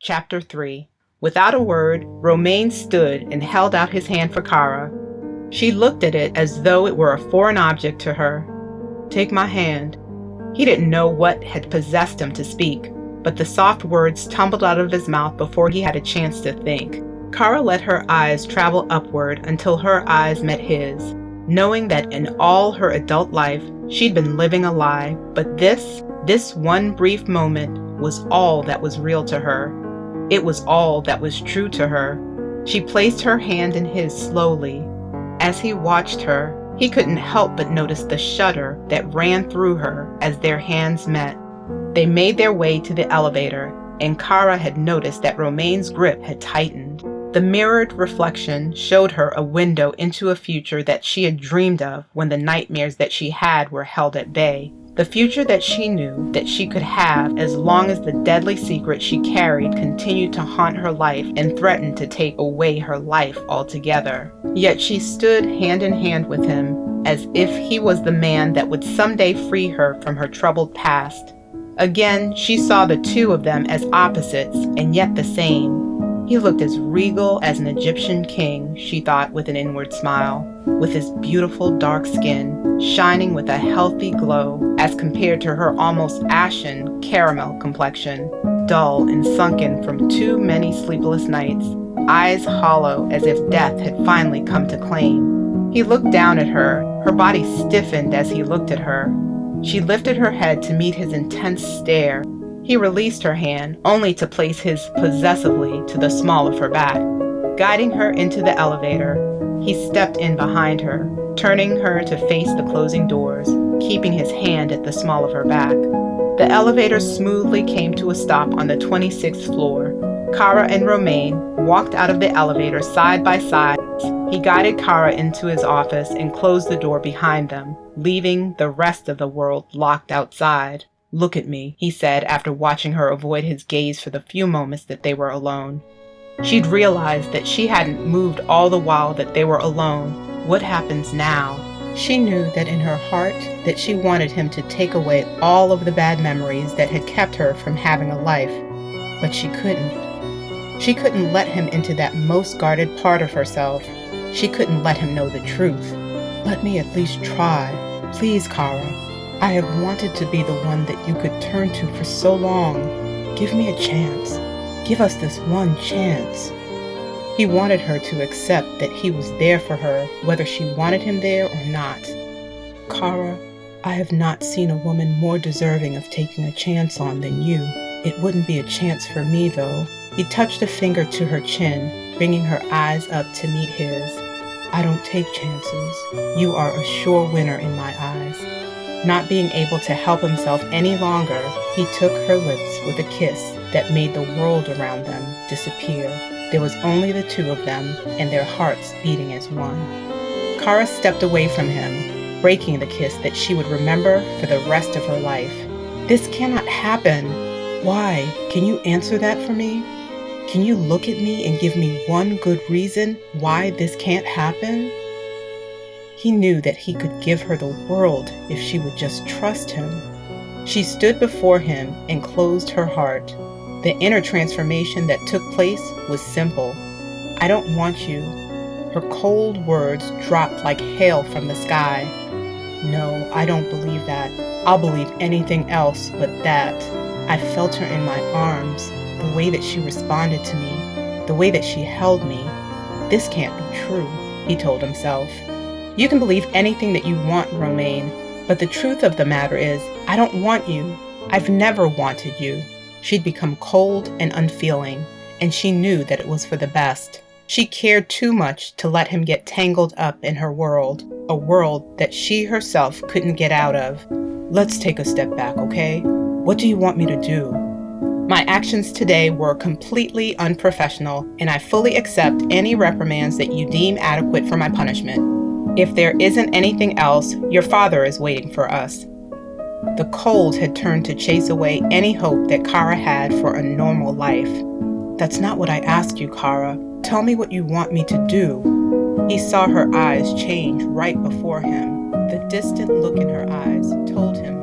Chapter 3. Without a word, Romain stood and held out his hand for Kara. She looked at it as though it were a foreign object to her. "Take my hand." He didn't know what had possessed him to speak, but the soft words tumbled out of his mouth before he had a chance to think. Kara let her eyes travel upward until her eyes met his, knowing that in all her adult life, she'd been living a lie, but this one brief moment was all that was real to her. It was all that was true to her. She placed her hand in his slowly. As he watched her, he couldn't help but notice the shudder that ran through her as their hands met. They made their way to the elevator, and Kara had noticed that Romain's grip had tightened. The mirrored reflection showed her a window into a future that she had dreamed of when the nightmares that she had were held at bay. The future that she knew that she could have as long as the deadly secret she carried continued to haunt her life and threatened to take away her life altogether. Yet she stood hand in hand with him as if he was the man that would someday free her from her troubled past. Again, she saw the two of them as opposites and yet the same. He looked as regal as an Egyptian king, she thought with an inward smile, with his beautiful dark skin shining with a healthy glow as compared to her almost ashen caramel complexion, dull and sunken from too many sleepless nights, eyes hollow as if death had finally come to claim. He looked down at her. Her body stiffened as he looked at her. She lifted her head to meet his intense stare. He released her hand, only to place his possessively to the small of her back. Guiding her into the elevator, he stepped in behind her, turning her to face the closing doors, keeping his hand at the small of her back. The elevator smoothly came to a stop on the 26th floor. Kara and Romain walked out of the elevator side by side. He guided Kara into his office and closed the door behind them, leaving the rest of the world locked outside. "Look at me," he said after watching her avoid his gaze for the few moments that they were alone. She'd realized that she hadn't moved all the while that they were alone. What happens now? She knew that in her heart that she wanted him to take away all of the bad memories that had kept her from having a life, but she couldn't. She couldn't let him into that most guarded part of herself. She couldn't let him know the truth. "Let me at least try. Please, Kara. I have wanted to be the one that you could turn to for so long. Give me a chance. Give us this one chance." He wanted her to accept that he was there for her, whether she wanted him there or not. "Kara, I have not seen a woman more deserving of taking a chance on than you. It wouldn't be a chance for me, though." He touched a finger to her chin, bringing her eyes up to meet his. "I don't take chances. You are a sure winner in my eyes." Not being able to help himself any longer, he took her lips with a kiss that made the world around them disappear. There was only the two of them, and their hearts beating as one. Kara stepped away from him, breaking the kiss that she would remember for the rest of her life. "This cannot happen. Why? Can you answer that for me? Can you look at me and give me one good reason why this can't happen?" He knew that he could give her the world if she would just trust him. She stood before him and closed her heart. The inner transformation that took place was simple. "I don't want you." Her cold words dropped like hail from the sky. "No, I don't believe that. I'll believe anything else but that." I felt her in my arms, the way that she responded to me, the way that she held me. "This can't be true," he told himself. "You can believe anything that you want, Romain, but the truth of the matter is, I don't want you. I've never wanted you." She'd become cold and unfeeling, and she knew that it was for the best. She cared too much to let him get tangled up in her world, a world that she herself couldn't get out of. "Let's take a step back, okay? What do you want me to do?" "My actions today were completely unprofessional, and I fully accept any reprimands that you deem adequate for my punishment. If there isn't anything else, your father is waiting for us." The cold had turned to chase away any hope that Kara had for a normal life. "That's not what I asked you, Kara. Tell me what you want me to do." He saw her eyes change right before him. The distant look in her eyes told him